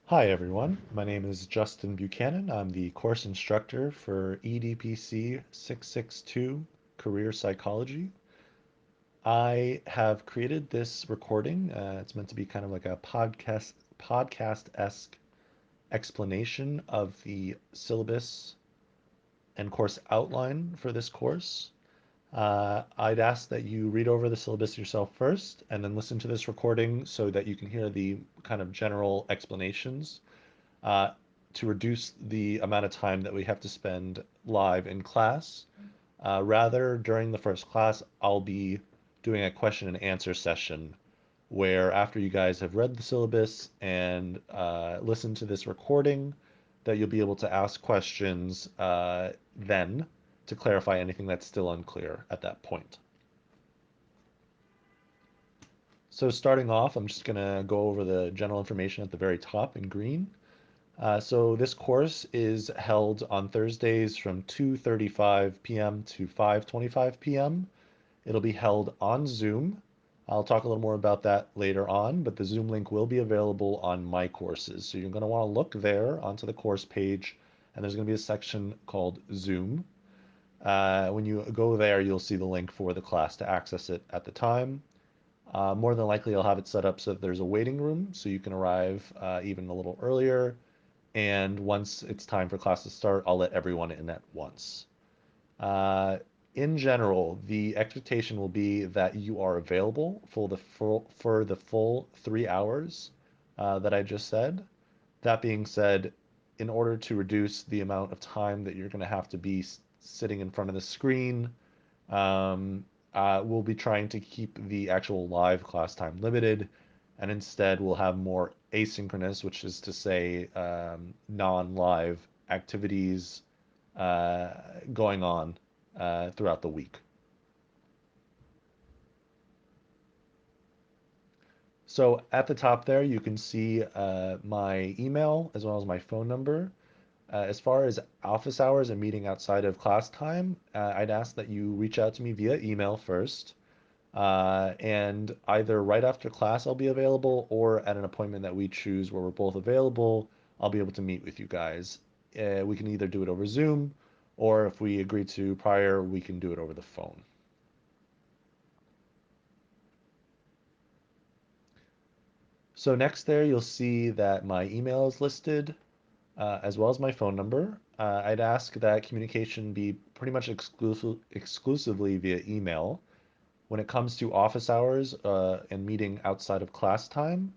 Hi everyone, my name is Justin Buchanan. I'm the course instructor for EDPC 662 Career Psychology. I have created this recording. It's meant to be kind of like a podcast-esque explanation of the syllabus and course outline for this course. I'd ask that you read over the syllabus yourself first and then listen to this recording so that you can hear the kind of general explanations uh, to reduce the amount of time that we have to spend live in class. Rather, during the first class, I'll be doing a question and answer session where after you guys have read the syllabus and listened to this recording, that you'll be able to ask questions then to clarify anything that's still unclear at that point. So starting off, I'm just going to go over the general information at the very top in green. So this course is held on Thursdays from 2:35 p.m. to 5:25 p.m. It'll be held on Zoom. I'll talk a little more about that later on, but the Zoom link will be available on my courses. So you're going to want to look there onto the course page, and there's going to be a section called Zoom. When you go there, you'll see the link for the class to access it at the time. More than likely, I'll have it set up so that there's a waiting room, so you can arrive even a little earlier. And once it's time for class to start, I'll let everyone in at once. Uh, in general, the expectation will be that you are available for the full 3 hours that I just said. That being said, in order to reduce the amount of time that you're going to have to be sitting in front of the screen, um, we'll be trying to keep the actual live class time limited, and instead we'll have more asynchronous, which is to say non-live activities uh, going on throughout the week. So at the top there, you can see my email as well as my phone number. As far as office hours and meeting outside of class time, I'd ask that you reach out to me via email first. And either right after class I'll be available or at an appointment that we choose where we're both available, I'll be able to meet with you guys. We can either do it over Zoom or if we agree to prior, we can do it over the phone. So next there, you'll see that my email is listed as well as my phone number. I'd ask that communication be pretty much exclusively via email. When it comes to office hours and meeting outside of class time,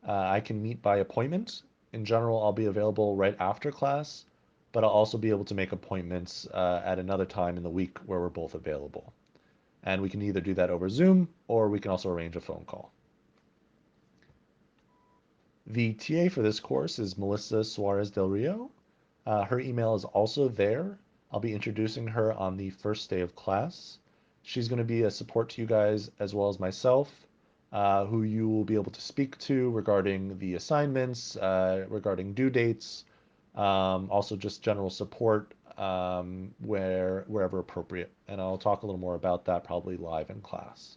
I can meet by appointment. In general, I'll be available right after class, but I'll also be able to make appointments at another time in the week where we're both available. And we can either do that over Zoom or we can also arrange a phone call. The TA for this course is Melissa Suarez del Rio. Her email is also there. I'll be introducing her on the first day of class. She's going to be a support to you guys as well as myself, who you will be able to speak to regarding the assignments, regarding due dates, also just general support wherever appropriate. And I'll talk a little more about that probably live in class.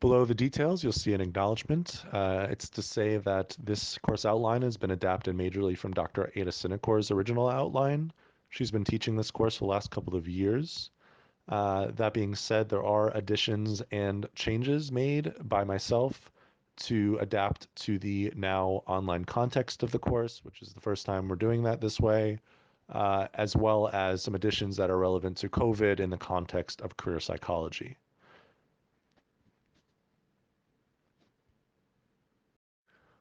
Below the details, you'll see an acknowledgement. It's to say that this course outline has been adapted majorly from Dr. Ada Sinicor's original outline. She's been teaching this course for the last couple of years. That being said, there are additions and changes made by myself to adapt to the now online context of the course, which is the first time we're doing that this way, as well as some additions that are relevant to COVID in the context of career psychology.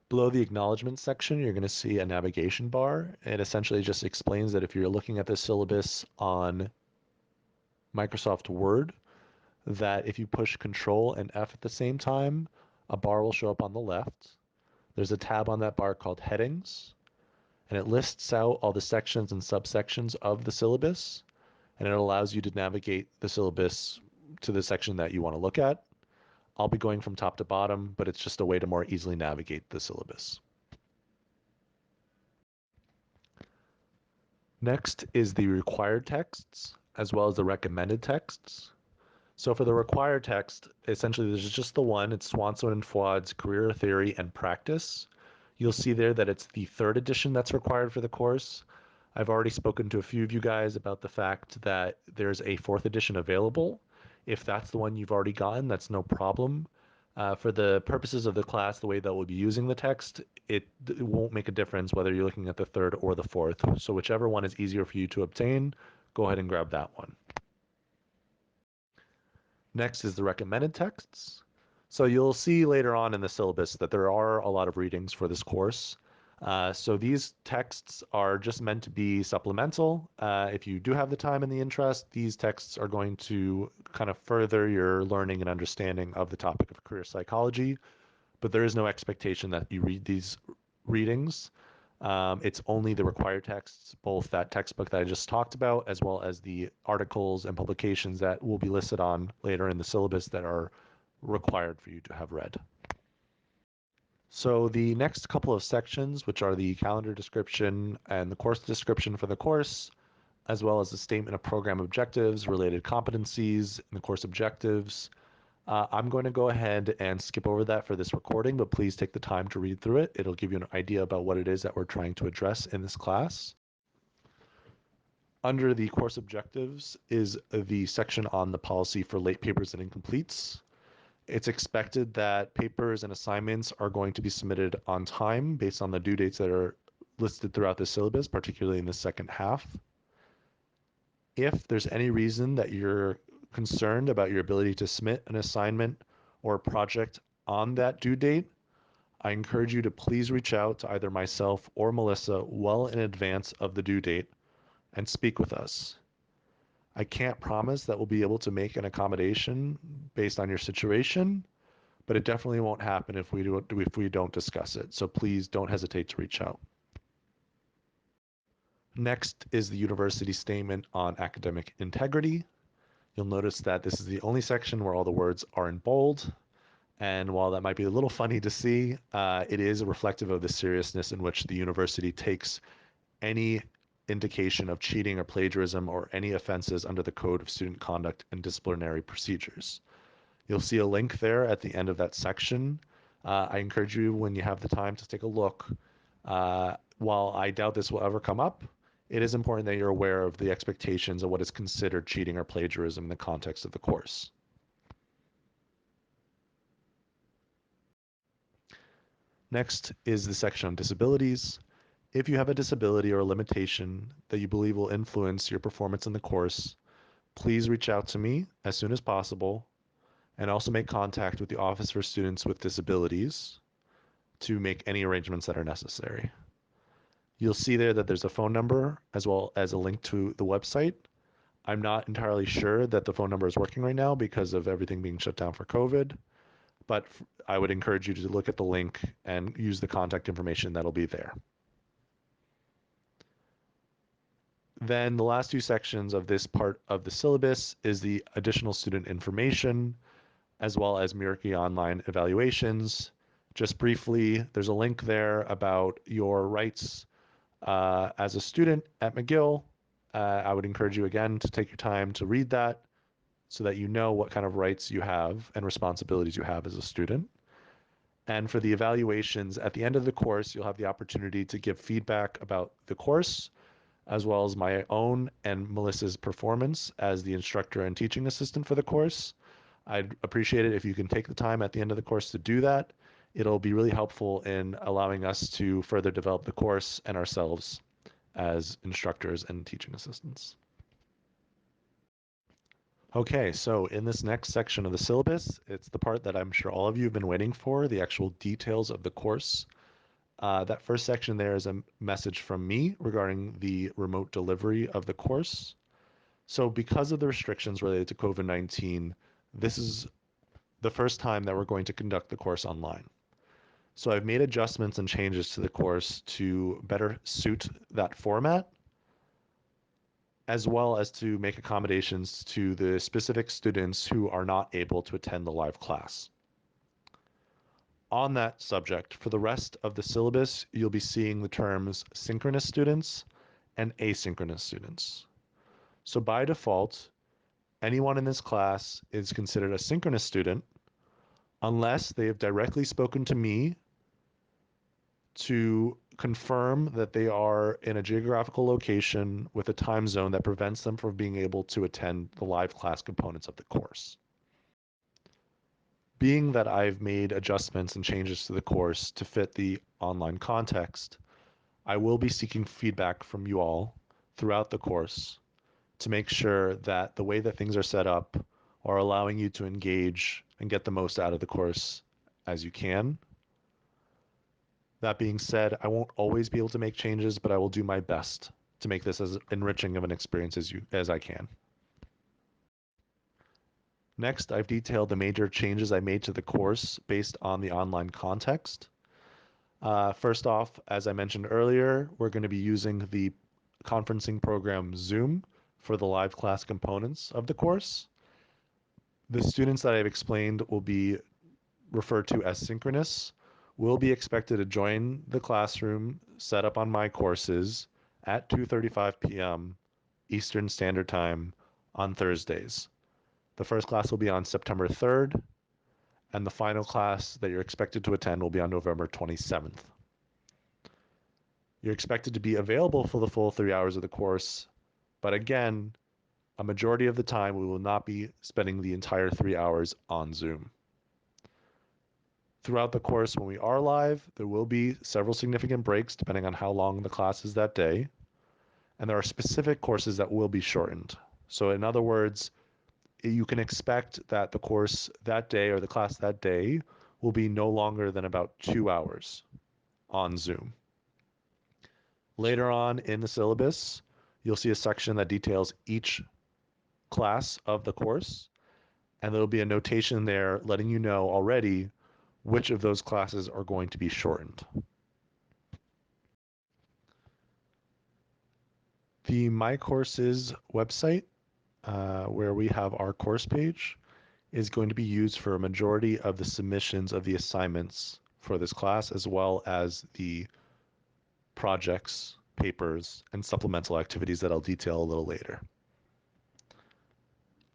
Below the acknowledgement section, you're going to see a navigation bar. It essentially just explains that if you're looking at the syllabus on Microsoft Word, that if you push Control and F at the same time, a bar will show up on the left. There's a tab on that bar called Headings, and it lists out all the sections and subsections of the syllabus, and it allows you to navigate the syllabus to the section that you want to look at. I'll be going from top to bottom, but it's just a way to more easily navigate the syllabus. Next is the required texts as well as the recommended texts. So for the required text, essentially there's just the one. It's Swanson and Fuad's Career Theory and Practice. You'll see there that it's the third edition that's required for the course. I've already spoken to a few of you guys about the fact that there's a fourth edition available. If that's the one you've already gotten, that's no problem. For the purposes of the class, the way that we'll be using the text, it won't make a difference whether you're looking at the third or the fourth. So whichever one is easier for you to obtain, go ahead and grab that one. Next is the recommended texts. So you'll see later on in the syllabus that there are a lot of readings for this course. So these texts are just meant to be supplemental. If you do have the time and the interest, these texts are going to kind of further your learning and understanding of the topic of career psychology, but there is no expectation that you read these readings. It's only the required texts, both that textbook that I just talked about, as well as the articles and publications that will be listed on later in the syllabus that are required for you to have read. So the next couple of sections, which are the calendar description and the course description for the course, as well as the statement of program objectives, related competencies, and the course objectives. I'm going to go ahead and skip over that for this recording, but please take the time to read through it. It'll give you an idea about what it is that we're trying to address in this class. Under the course objectives is the section on the policy for late papers and incompletes. It's expected that papers and assignments are going to be submitted on time based on the due dates that are listed throughout the syllabus, particularly in the second half. If there's any reason that you're concerned about your ability to submit an assignment or a project on that due date, I encourage you to please reach out to either myself or Melissa well in advance of the due date and speak with us. I can't promise that we'll be able to make an accommodation based on your situation, but it definitely won't happen if we don't discuss it. So please don't hesitate to reach out. Next is the university statement on academic integrity. You'll notice that this is the only section where all the words are in bold. And while that might be a little funny to see, it is reflective of the seriousness in which the university takes any indication of cheating or plagiarism or any offenses under the Code of Student Conduct and Disciplinary Procedures. You'll see a link there at the end of that section. I encourage you, when you have the time, to take a look. While I doubt this will ever come up, it is important that you're aware of the expectations of what is considered cheating or plagiarism in the context of the course. Next is the section on disabilities. If you have a disability or a limitation that you believe will influence your performance in the course, please reach out to me as soon as possible and also make contact with the Office for Students with Disabilities to make any arrangements that are necessary. You'll see there that there's a phone number as well as a link to the website. I'm not entirely sure that the phone number is working right now because of everything being shut down for COVID, but I would encourage you to look at the link and use the contact information that'll be there. Then the last two sections of this part of the syllabus is the additional student information, as well as Meraki online evaluations. Just briefly, there's a link there about your rights as a student at McGill. I would encourage you again to take your time to read that so that you know what kind of rights you have and responsibilities you have as a student. And for the evaluations at the end of the course, you'll have the opportunity to give feedback about the course, as well as my own and Melissa's performance as the instructor and teaching assistant for the course. I'd appreciate it if you can take the time at the end of the course to do that. It'll be really helpful in allowing us to further develop the course and ourselves as instructors and teaching assistants. Okay, so in this next section of the syllabus, it's the part that I'm sure all of you have been waiting for, the actual details of the course. That first section there is a message from me regarding the remote delivery of the course. So because of the restrictions related to COVID-19, this is the first time that we're going to conduct the course online. So I've made adjustments and changes to the course to better suit that format, as well as to make accommodations to the specific students who are not able to attend the live class. On that subject, for the rest of the syllabus, you'll be seeing the terms synchronous students and asynchronous students. So by default, anyone in this class is considered a synchronous student unless they have directly spoken to me to confirm that they are in a geographical location with a time zone that prevents them from being able to attend the live class components of the course. Being that I've made adjustments and changes to the course to fit the online context, I will be seeking feedback from you all throughout the course to make sure that the way that things are set up are allowing you to engage and get the most out of the course as you can. That being said, I won't always be able to make changes, but I will do my best to make this as enriching of an experience as I can. Next, I've detailed the major changes I made to the course based on the online context. First off, as I mentioned earlier, we're going to be using the conferencing program Zoom for the live class components of the course. The students that I've explained will be referred to as synchronous, will be expected to join the classroom set up on my courses at 2:35 p.m. Eastern Standard Time on Thursdays. The first class will be on September 3rd, and the final class that you're expected to attend will be on November 27th. You're expected to be available for the full 3 hours of the course, but again, a majority of the time we will not be spending the entire 3 hours on Zoom. Throughout the course, when we are live, there will be several significant breaks depending on how long the class is that day. And there are specific courses that will be shortened. So in other words, you can expect that the course that day or the class that day will be no longer than about 2 hours on Zoom. Later on in the syllabus, you'll see a section that details each class of the course, and there'll be a notation there letting you know already which of those classes are going to be shortened. The My Courses website, where we have our course page, is going to be used for a majority of the submissions of the assignments for this class, as well as the projects, papers, and supplemental activities that I'll detail a little later.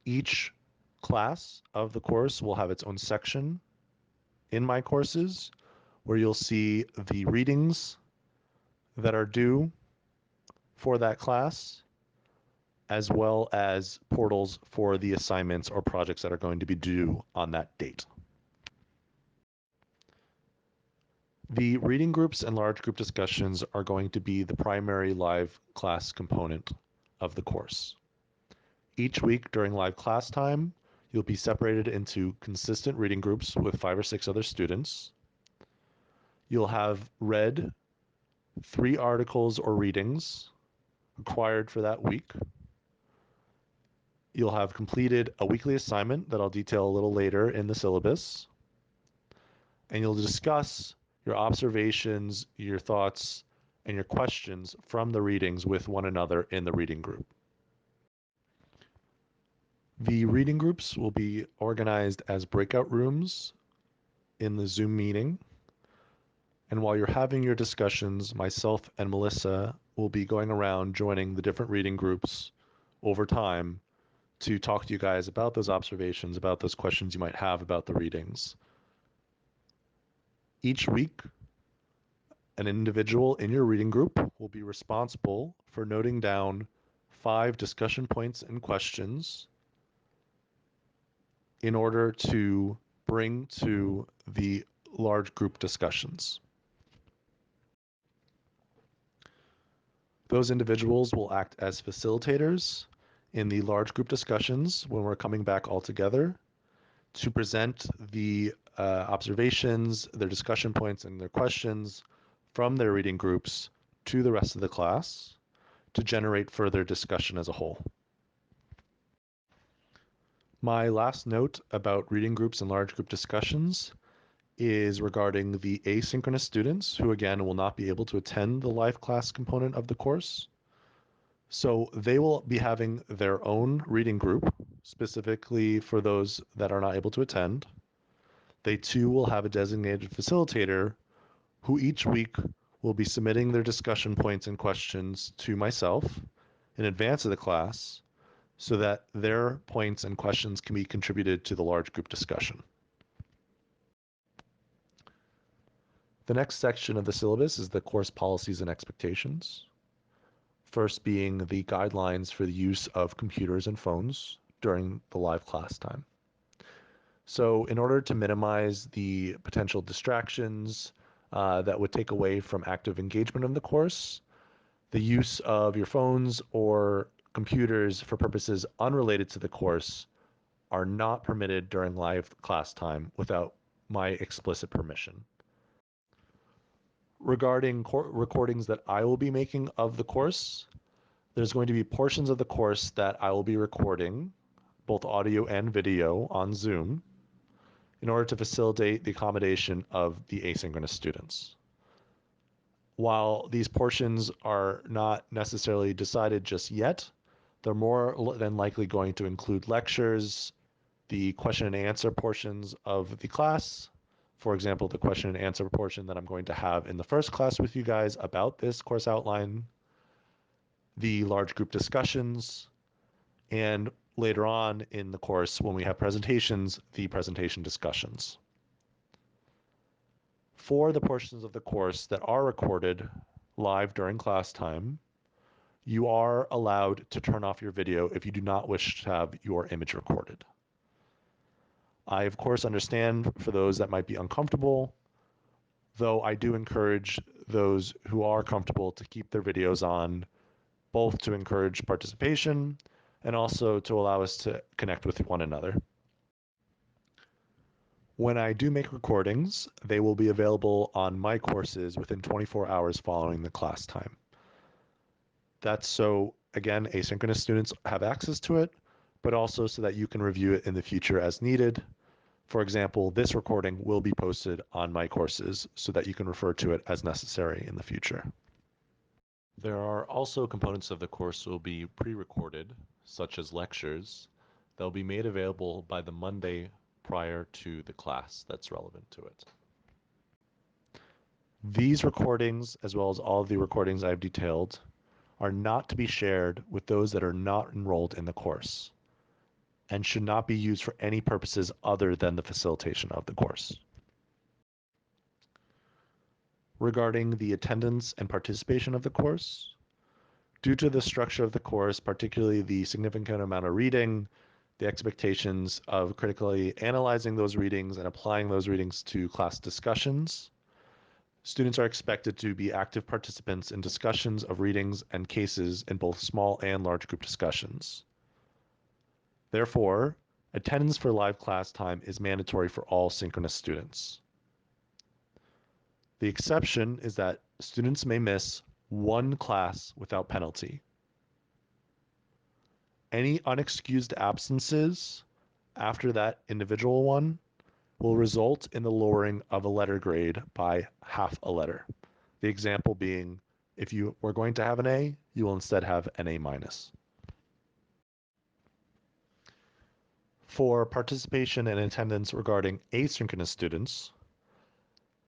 Each class of the course will have its own section in My Courses where you'll see the readings that are due for that class, as well as portals for the assignments or projects that are going to be due on that date. The reading groups and large group discussions are going to be the primary live class component of the course. Each week during live class time, you'll be separated into consistent reading groups with 5 or 6 other students. You'll have read 3 articles or readings required for that week. You'll have completed a weekly assignment that I'll detail a little later in the syllabus. And you'll discuss your observations, your thoughts, and your questions from the readings with one another in the reading group. The reading groups will be organized as breakout rooms in the Zoom meeting. And while you're having your discussions, myself and Melissa will be going around joining the different reading groups over time to talk to you guys about those observations, about those questions you might have about the readings. Each week, an individual in your reading group will be responsible for noting down 5 discussion points and questions in order to bring to the large group discussions. Those individuals will act as facilitators in the large group discussions when we're coming back all together to present the observations, their discussion points, and their questions from their reading groups to the rest of the class to generate further discussion as a whole. My last note about reading groups and large group discussions is regarding the asynchronous students who, again, will not be able to attend the live class component of the course. So they will be having their own reading group, specifically for those that are not able to attend. They too will have a designated facilitator who each week will be submitting their discussion points and questions to myself in advance of the class so that their points and questions can be contributed to the large group discussion. The next section of the syllabus is the course policies and expectations. First being the guidelines for the use of computers and phones during the live class time. So in order to minimize the potential distractions that would take away from active engagement in the course, the use of your phones or computers for purposes unrelated to the course are not permitted during live class time without my explicit permission. Regarding recordings that I will be making of the course, there's going to be portions of the course that I will be recording, both audio and video, on Zoom in order to facilitate the accommodation of the asynchronous students. While these portions are not necessarily decided just yet, they're more than likely going to include lectures, the question and answer portions of the class. For example, the question and answer portion that I'm going to have in the first class with you guys about this course outline, the large group discussions, and later on in the course when we have presentations, the presentation discussions. For the portions of the course that are recorded live during class time, you are allowed to turn off your video if you do not wish to have your image recorded. I, of course, understand for those that might be uncomfortable, though I do encourage those who are comfortable to keep their videos on, both to encourage participation and also to allow us to connect with one another. When I do make recordings, they will be available on my courses within 24 hours following the class time. That's so, again, asynchronous students have access to it, but also so that you can review it in the future as needed. For example, this recording will be posted on my courses so that you can refer to it as necessary in the future. There are also components of the course that will be pre-recorded, such as lectures, that will be made available by the Monday prior to the class that's relevant to it. These recordings, as well as all of the recordings I've detailed, are not to be shared with those that are not enrolled in the course and should not be used for any purposes other than the facilitation of the course. Regarding the attendance and participation of the course, due to the structure of the course, particularly the significant amount of reading, the expectations of critically analyzing those readings and applying those readings to class discussions, students are expected to be active participants in discussions of readings and cases in both small and large group discussions. Therefore, attendance for live class time is mandatory for all synchronous students. The exception is that students may miss one class without penalty. Any unexcused absences after that individual one will result in the lowering of a letter grade by half a letter. The example being, if you were going to have an A, you will instead have an A minus. For participation and attendance regarding asynchronous students,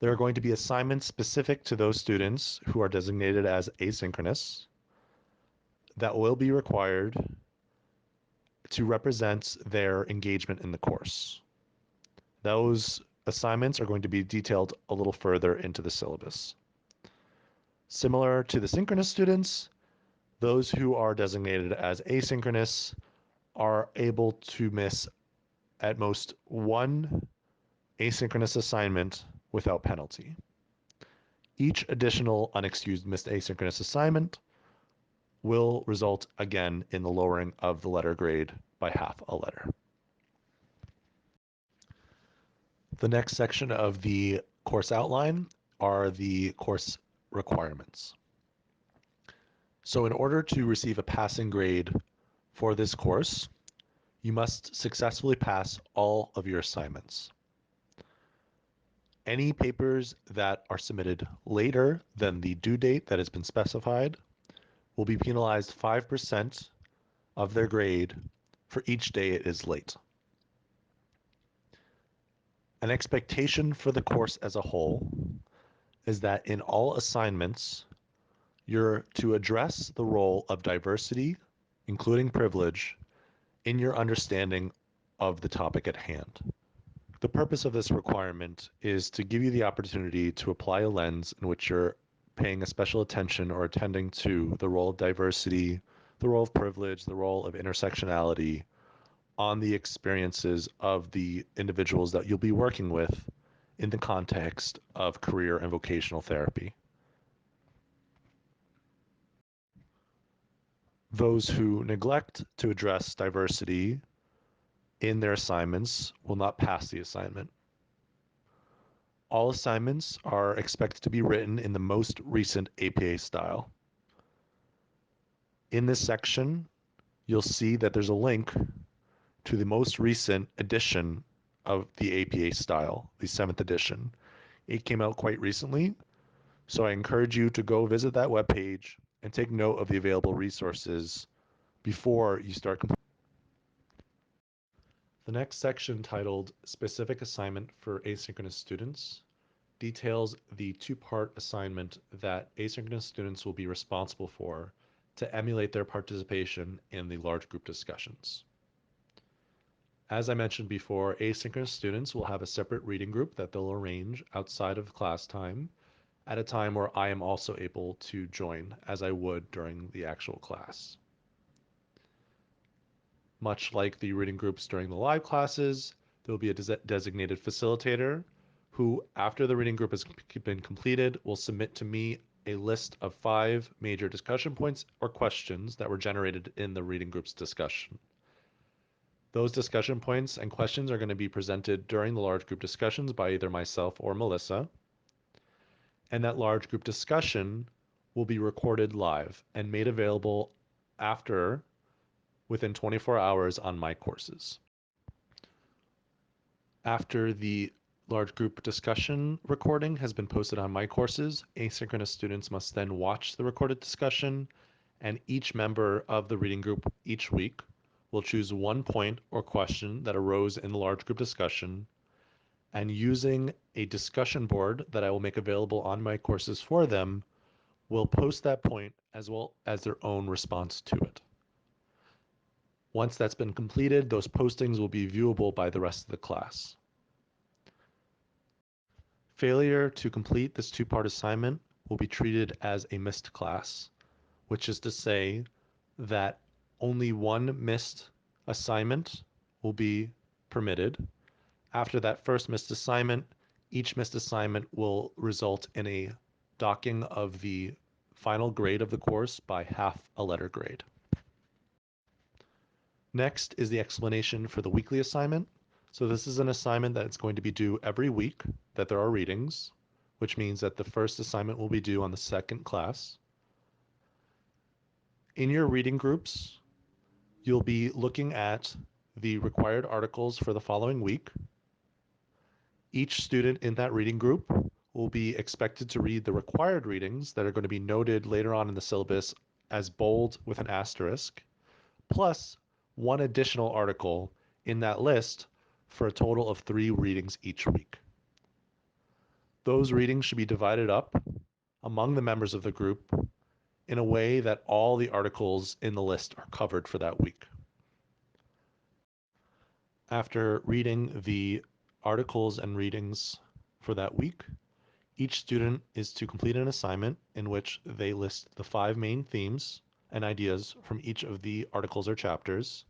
there are going to be assignments specific to those students who are designated as asynchronous that will be required to represent their engagement in the course. Those assignments are going to be detailed a little further into the syllabus. Similar to the synchronous students, those who are designated as asynchronous are able to miss at most one asynchronous assignment without penalty. Each additional unexcused missed asynchronous assignment will result again in the lowering of the letter grade by half a letter. The next section of the course outline are the course requirements. So in order to receive a passing grade for this course, you must successfully pass all of your assignments. Any papers that are submitted later than the due date that has been specified will be penalized 5% of their grade for each day it is late. An expectation for the course as a whole is that in all assignments, you're to address the role of diversity, including privilege, in your understanding of the topic at hand. The purpose of this requirement is to give you the opportunity to apply a lens in which you're paying a special attention or attending to the role of diversity, the role of privilege, the role of intersectionality on the experiences of the individuals that you'll be working with in the context of career and vocational therapy. Those who neglect to address diversity in their assignments will not pass the assignment. All assignments are expected to be written in the most recent APA style. In this section, you'll see that there's a link to the most recent edition of the APA style, the 7th edition. It came out quite recently, so I encourage you to go visit that webpage and take note of the available resources before you start. The next section, titled Specific Assignment for Asynchronous Students, details the two-part assignment that asynchronous students will be responsible for to emulate their participation in the large group discussions. As I mentioned before, asynchronous students will have a separate reading group that they'll arrange outside of class time at a time where I am also able to join, as I would during the actual class. Much like the reading groups during the live classes, there will be a designated facilitator who, after the reading group has been completed, will submit to me a list of 5 major discussion points or questions that were generated in the reading group's discussion. Those discussion points and questions are going to be presented during the large group discussions by either myself or Melissa. And that large group discussion will be recorded live and made available within 24 hours on my courses. After the large group discussion recording has been posted on my courses, asynchronous students must then watch the recorded discussion, and each member of the reading group each week will choose one point or question that arose in the large group discussion, and using a discussion board that I will make available on my courses for them, will post that point as well as their own response to it. Once that's been completed, those postings will be viewable by the rest of the class. Failure to complete this two-part assignment will be treated as a missed class, which is to say that only one missed assignment will be permitted. After that first missed assignment, each missed assignment will result in a docking of the final grade of the course by half a letter grade. Next is the explanation for the weekly assignment. So this is an assignment that's going to be due every week that there are readings, which means that the first assignment will be due on the second class. In your reading groups, you'll be looking at the required articles for the following week. Each student in that reading group will be expected to read the required readings that are going to be noted later on in the syllabus as bold with an asterisk, plus one additional article in that list for a total of 3 readings each week. Those readings should be divided up among the members of the group in a way that all the articles in the list are covered for that week. After reading the articles and readings for that week, each student is to complete an assignment in which they list the 5 main themes and ideas from each of the articles or chapters,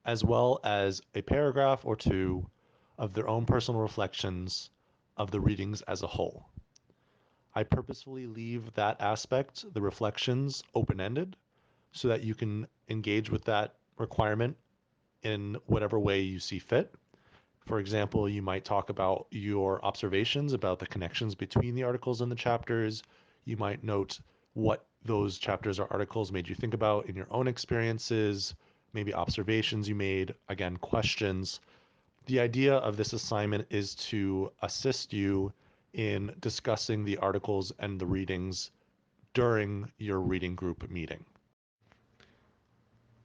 as well as a paragraph or 2 of their own personal reflections of the readings as a whole. I purposefully leave that aspect, the reflections, open-ended so that you can engage with that requirement in whatever way you see fit. For example, you might talk about your observations about the connections between the articles and the chapters. You might note what those chapters or articles made you think about in your own experiences, maybe observations you made, again, questions. The idea of this assignment is to assist you in discussing the articles and the readings during your reading group meeting.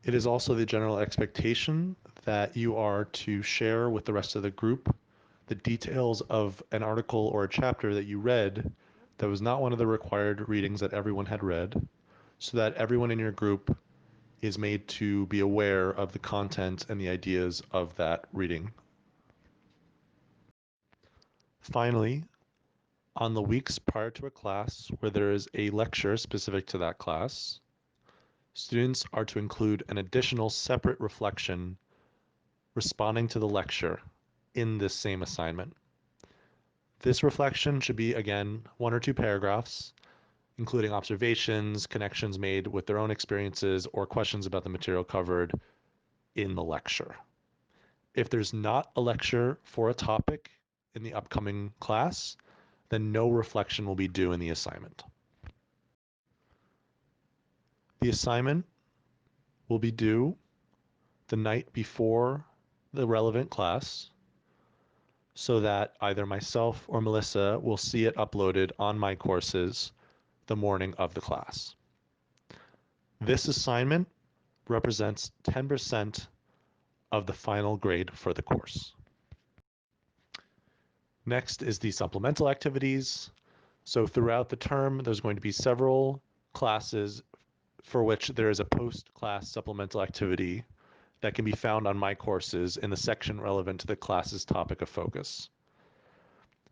It is also the general expectation that you are to share with the rest of the group the details of an article or a chapter that you read that was not one of the required readings that everyone had read, so that everyone in your group is made to be aware of the content and the ideas of that reading. Finally, on the weeks prior to a class where there is a lecture specific to that class, students are to include an additional separate reflection responding to the lecture in this same assignment. This reflection should be, again, 1 or 2 paragraphs, including observations, connections made with their own experiences, or questions about the material covered in the lecture. If there's not a lecture for a topic in the upcoming class, then no reflection will be due in the assignment. The assignment will be due the night before the relevant class so that either myself or Melissa will see it uploaded on my courses the morning of the class. This assignment represents 10% of the final grade for the course. Next is the supplemental activities. So throughout the term, there's going to be several classes for which there is a post-class supplemental activity that can be found on my courses in the section relevant to the class's topic of focus.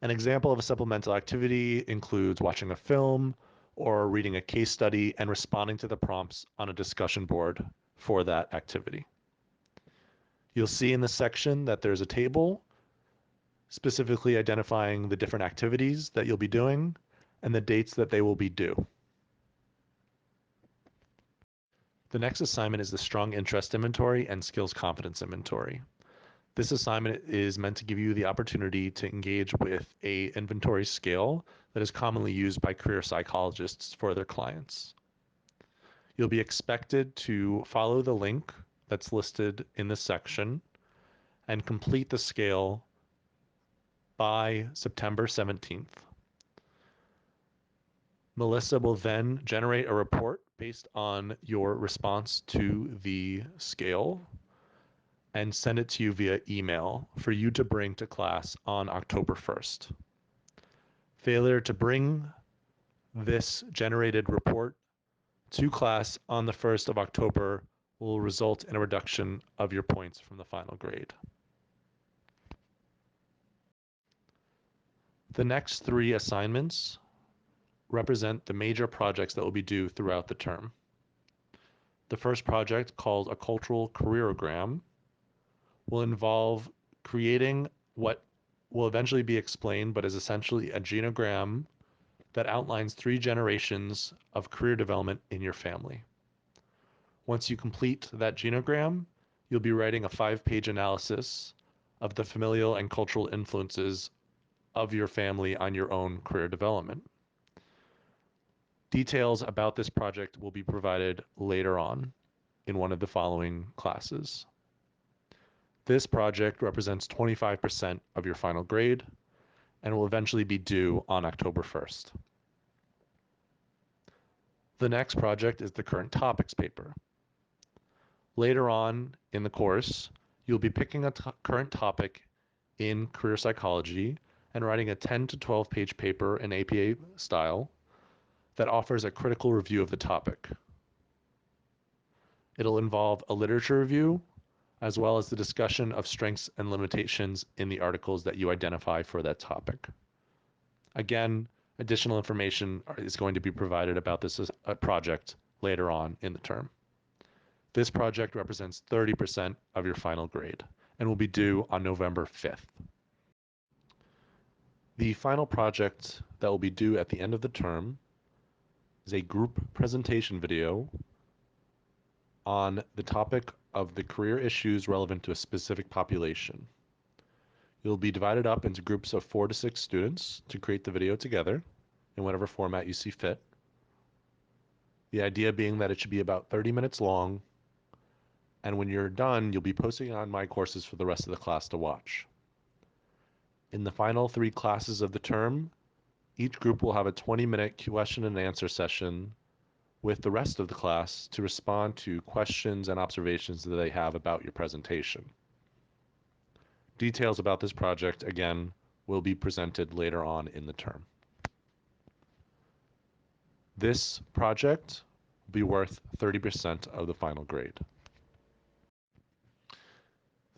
An example of a supplemental activity includes watching a film or reading a case study and responding to the prompts on a discussion board for that activity. You'll see in this section that there's a table specifically identifying the different activities that you'll be doing and the dates that they will be due. The next assignment is the strong interest inventory and skills competence inventory. This assignment is meant to give you the opportunity to engage with a inventory scale that is commonly used by career psychologists for their clients. You'll be expected to follow the link that's listed in this section and complete the scale by September 17th. Melissa will then generate a report based on your response to the scale and send it to you via email for you to bring to class on October 1st. Failure to bring this generated report to class on the 1st of October will result in a reduction of your points from the final grade. The next 3 assignments represent the major projects that will be due throughout the term. The first project, called a cultural careerogram, will involve creating what will eventually be explained, but is essentially a genogram that outlines 3 generations of career development in your family. Once you complete that genogram, you'll be writing a 5-page analysis of the familial and cultural influences of your family on your own career development. Details about this project will be provided later on in one of the following classes. This project represents 25% of your final grade and will eventually be due on October 1st. The next project is the current topics paper. Later on in the course, you'll be picking a current topic in career psychology and writing a 10 to 12 page paper in APA style that offers a critical review of the topic. It'll involve a literature review, as well as the discussion of strengths and limitations in the articles that you identify for that topic. Again, additional information is going to be provided about this project later on in the term. This project represents 30% of your final grade and will be due on November 5th. The final project that will be due at the end of the term is a group presentation video on the topic of the career issues relevant to a specific population. You'll be divided up into groups of 4 to 6 students to create the video together in whatever format you see fit. The idea being that it should be about 30 minutes long, and when you're done, you'll be posting it on my courses for the rest of the class to watch. In the final 3 classes of the term, each group will have a 20-minute question and answer session with the rest of the class to respond to questions and observations that they have about your presentation. Details about this project, again, will be presented later on in the term. This project will be worth 30% of the final grade.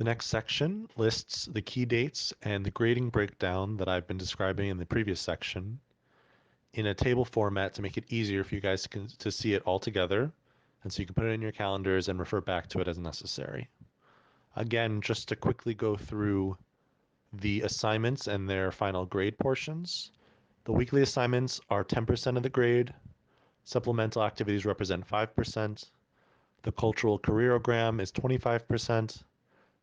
The next section lists the key dates and the grading breakdown that I've been describing in the previous section in a table format to make it easier for you guys to see it all together. And so you can put it in your calendars and refer back to it as necessary. Again, just to quickly go through the assignments and their final grade portions. The weekly assignments are 10% of the grade. Supplemental activities represent 5%. The cultural careerogram is 25%.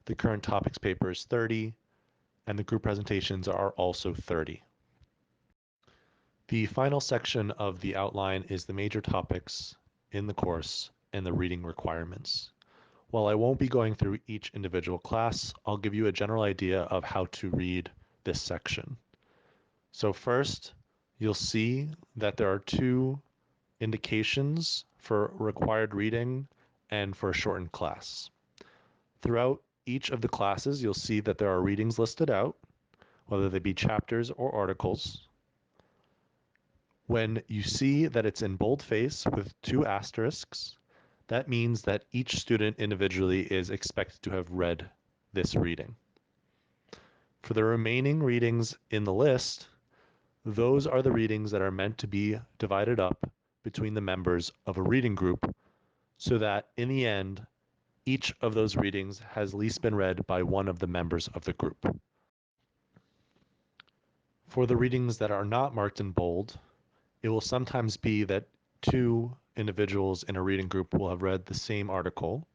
The current topics paper is 30, and the group presentations are also 30. The final section of the outline is the major topics in the course and the reading requirements. While I won't be going through each individual class, I'll give you a general idea of how to read this section. So first, you'll see that there are two indications for required reading and for a shortened class. Throughout each of the classes, you'll see that there are readings listed out, whether they be chapters or articles. When you see that it's in boldface with two asterisks, that means that each student individually is expected to have read this reading. For the remaining readings in the list, those are the readings that are meant to be divided up between the members of a reading group so that in the end, each of those readings has at least been read by one of the members of the group. For the readings that are not marked in bold, it will sometimes be that two individuals in a reading group will have read the same article.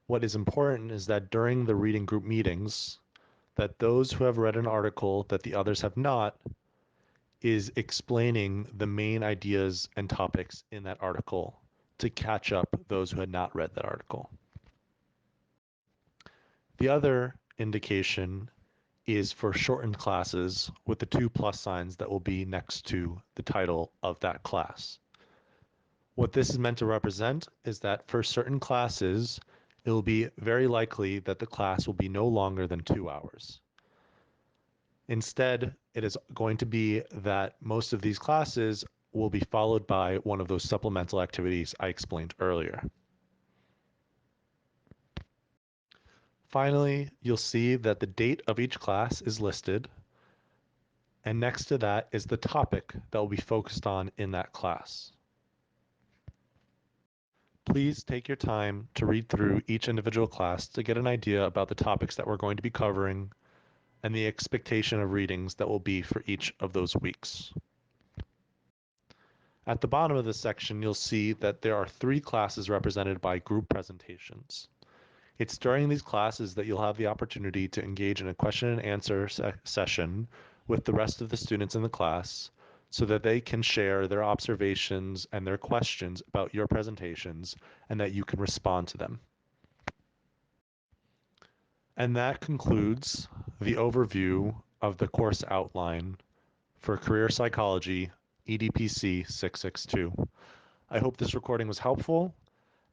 What is important is that during the reading group meetings, that those who have read an article that the others have not is explaining the main ideas and topics in that article to catch up those who had not read that article. The other indication is for shortened classes with the two plus signs that will be next to the title of that class. What this is meant to represent is that for certain classes, it will be very likely that the class will be no longer than 2 hours. Instead, it is going to be that most of these classes will be followed by one of those supplemental activities I explained earlier. Finally, you'll see that the date of each class is listed, and next to that is the topic that will be focused on in that class. Please take your time to read through each individual class to get an idea about the topics that we're going to be covering and the expectation of readings that will be for each of those weeks. At the bottom of this section, you'll see that there are 3 classes represented by group presentations. It's during these classes that you'll have the opportunity to engage in a question and answer session with the rest of the students in the class so that they can share their observations and their questions about your presentations and that you can respond to them. And that concludes the overview of the course outline for Career Psychology EDPC 662. I hope this recording was helpful,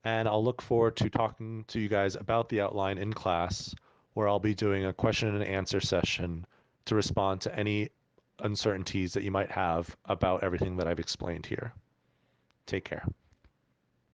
and I'll look forward to talking to you guys about the outline in class, where I'll be doing a question and answer session to respond to any uncertainties that you might have about everything that I've explained here. Take care.